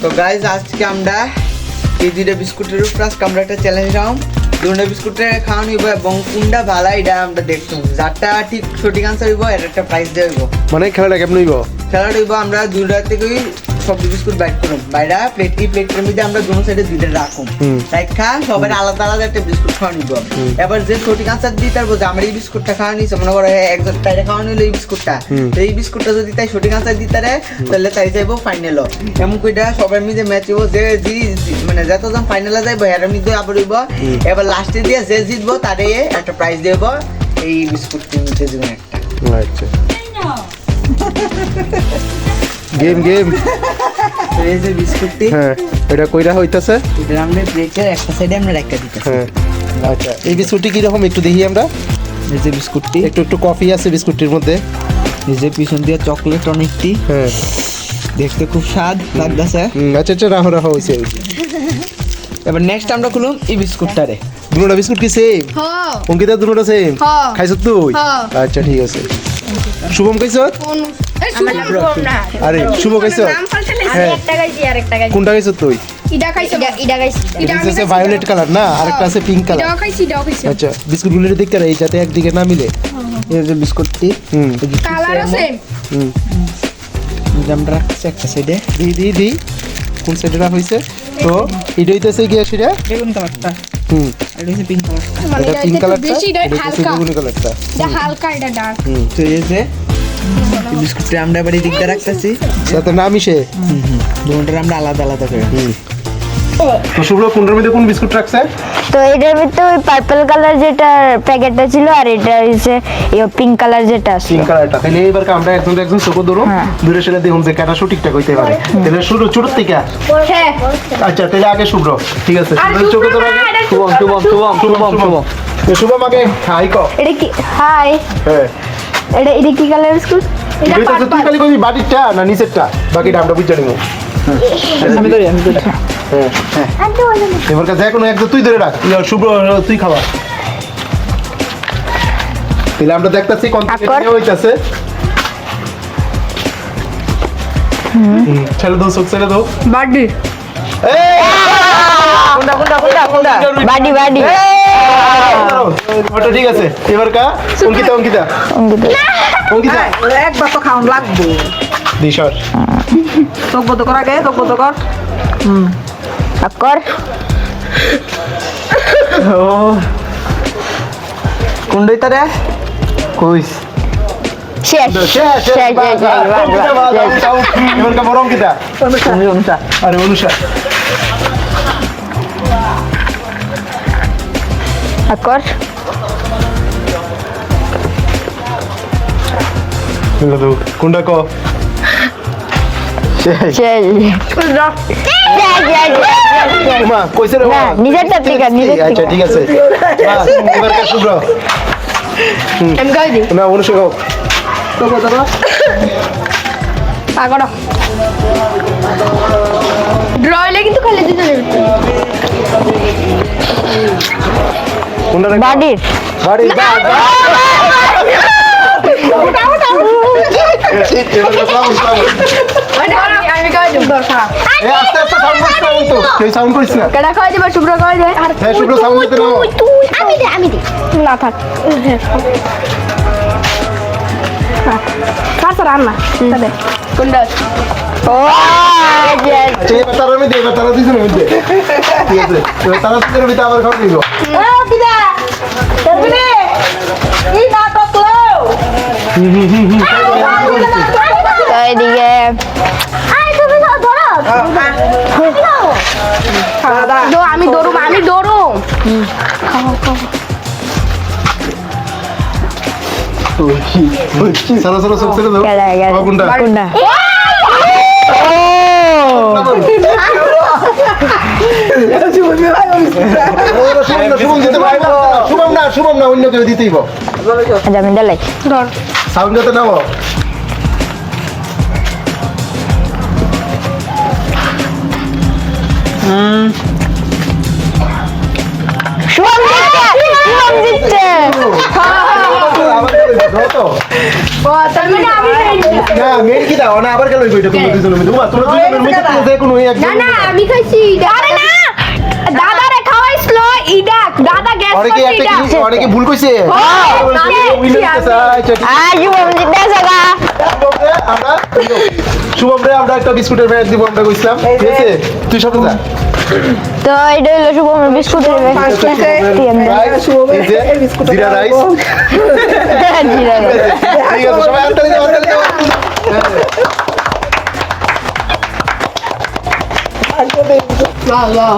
তো গাইজ আজকে আমরা এই দুইটা বিস্কুটের উপর আজকে আমরা একটা চ্যালেঞ্জ রাখলাম। দুটো বিস্কুটের খাওয়ানো হইব এবং কোনটা ভালো এটা আমরা দেখতাম, যারটা ঠিক সঠিক আনসার হইব এর একটা প্রাইজ দেওয়া হইব। মানে খেলাটা কেমন হইব? খেলাটা হইব আমরা দুইটা থেকেই সব বিস্কুট বাইট করুন, বাইরা প্লেটের মধ্যে আমরা দুটো সাইডে দুইটা রাখুন, রাখা সবাই আলাদা আলাদা একটা বিস্কুট খাওয়া নিব। এবার যে সঠিক আনসার দিতে পারবো যে আমরা এই বিস্কুটটা খাওয়া নিয়েছি, মনে করো একজন তাইটা খাওয়া নিলো এই বিস্কুটটা, এই বিস্কুটটা যদি তাই সঠিক আনসার দিতে পারে তাহলে তাই যাইবো ফাইনাল। এমন কইটা সবার মধ্যে ম্যাচ হইব, যে মানে যতজন ফাইনালে যাইবো এর মধ্যে আবার হইব। এবার লাস্টে দিয়ে যে জিতবো তারে একটা প্রাইজ দেবো, এই বিস্কুটটির মধ্যে যেমন একটা। আচ্ছা গেম গেম এই যে বিস্কুটটি, হ্যাঁ এটা কইরা হইতাছে, এটা আমরা প্লেটের একটা সাইডে আমরা রাখা দিতেছি। হ্যাঁ আচ্ছা এই বিস্কুটটি কি রকম একটু দেখি আমরা। এই যে বিস্কুটটি, একটু একটু কফি আছে বিস্কুটটির মধ্যে, এই যে পিছন দিয়ে চকলেট অনেকটি, হ্যাঁ দেখতে খুব স্বাদ লাগতেছে। আচ্ছা আচ্ছা রাহো রাহো হইছে। এবার নেক্সট আমরা খুলুম এই বিস্কুটটারে। দুটোটা বিস্কুট কি সেম? হ্যাঁ অঙ্কিতা দুটোটা সেম হ্যাঁ। খাইছ তুই? হ্যাঁ। আচ্ছা ঠিক আছে। শুভম খাইছ? আরে শুভ খাইছ? হ্যাঁ কোনটা খাইছ তুই? এটা হচ্ছে ভায়োলেট কালার না, আরেকটা আছে পিঙ্ক কালার। আচ্ছা বিস্কুটগুলো দেখতে রাই যাতে একদিকে না মিলে। এই যে বিস্কুটটি, হুম হুম এই যে আমরা রাখছি একটা সাইডে। দি দি দি কোন সাইডে রাখা হইছে? তো এটা হইতেছে কি সেটা? বেগুন কালারটা, হুম আর এই যে পিঙ্ক কালারটা। এটা পিঙ্ক কালারটা, বেশি এটা হচ্ছে হালকা। বেগুনি কালারটা। হালকা এটা ডার্ক। হুম তো এই যে এই বিস্কুটটা আমরা এবার এই দিকটা রাখতেছি, যাতে না মিশে। দুটোটা আমরা আলাদা আলাদা করে। তো শুভ্র কোনটার মধ্যে কোন বিস্কুট রাখছে? তো এটার ভিতরে ওই পার্পল কালার যেটা প্যাকেটটা ছিল, আর এটা হচ্ছে পিঙ্ক কালার যেটা আছে। পিঙ্ক কালারটা। তাহলে এবার আমরা একজন চোখ ধরো, দূরে সেটা দেখুন যে কাটা সঠিকটা কইতে পারে। তাহলে শুরু ছোট থেকে। হ্যাঁ আচ্ছা তাহলে আগে শুভ্র, ঠিক আছে শুভ্র চোখ ধরো আগে। শুভম শুভম আগে হাই কো। এটা কি হাই? হ্যাঁ এটা কি কালার বিস্কুট? এটা তো তুই খালি কইবি বাটিরটা না নিচেরটা, বাকিটা আমরা বুঝে নিব। আমি ধরি হ্যাঁ এবার কাছে এখন একদম তুই ধরে রাখ, শুভ্র তুই খাওয়া। তাহলে আমরা দেখতেছি কোন থেকে হইতাছে। ছেড়ে দাও চোখ ছেড়ে দাও। বাডি, কোনটা বাডি বাডি। ওটা ঠিক আছে। এবার কা অঙ্কিতা একবার তো খাওয়ান লাগবে। দিশর চোখ বন্ধ কর আগে, চোখ বন্ধ কর। আকর কোনটাই তারে কইস শেষ শেষ এবার কা বড় অঙ্কিতা। অনুষা, আরে অনুষা আকর কোনটা ক শেষ। মা কইছে রে না নিজেরটা ঠিক আছে, আচ্ছা ঠিক আছে। এবার কা শুভ্র আমি গাই দিই না অনুষা কও। চোখ বন্ধ কর। পাগড় ড্রয়লে কিন্তু খালি দিতে নেবে। কোনটা বাডির বাড়ি যা আমি গাই দিব দরকার। আস্তে আস্তে সাউন্ড করছ তো কেউ সাউন্ড করিস না। কেডা খাই দিবা? শুভ্র খাই দে। হ্যাঁ শুভ্র সাউন্ড দিতে নাও। আমি দে না থাক। কার রান্না তবে কোনটা? ও আচ্ছা এবার তার মধ্যে এবার তারা দিছেন মধ্যে, ঠিক আছে এবার তারা দিছেন মধ্যে আবার খাওয়া দিব। বিদা তবে এই না তো তো এদিকে আমি দৌড়ুম সারা সারা সব ছেড়ে দাও। আবার কোনটা? কোনটা? শুভম না অন্য কেউ দিতেই পাও। আচ্ছা আমি ডালাই ধর সাউন্ড যাতে নাও। শুভম জিতছে। আবার দাও তো। তার মানে আমি না মেন কি দাও না আবার গেল ওইটা তুমি দুজনের মধ্যে তোমরা দুজনের মধ্যে যে কোনো একজন না আমি খাইছি আরে না দাদারে খাওয়াইছিল ইডা দাদা গ্যাস অনেকে ভুল কইছে শুভম রে আমরা একটা বিস্কুটের প্যাকেট দিব আমরা কইছিলাম ঠিক আছে তুই সব যা তো এটা হলো শুভমের বিস্কুটের জিরা রাইস ঠিক আছে সবাই আটটা দাও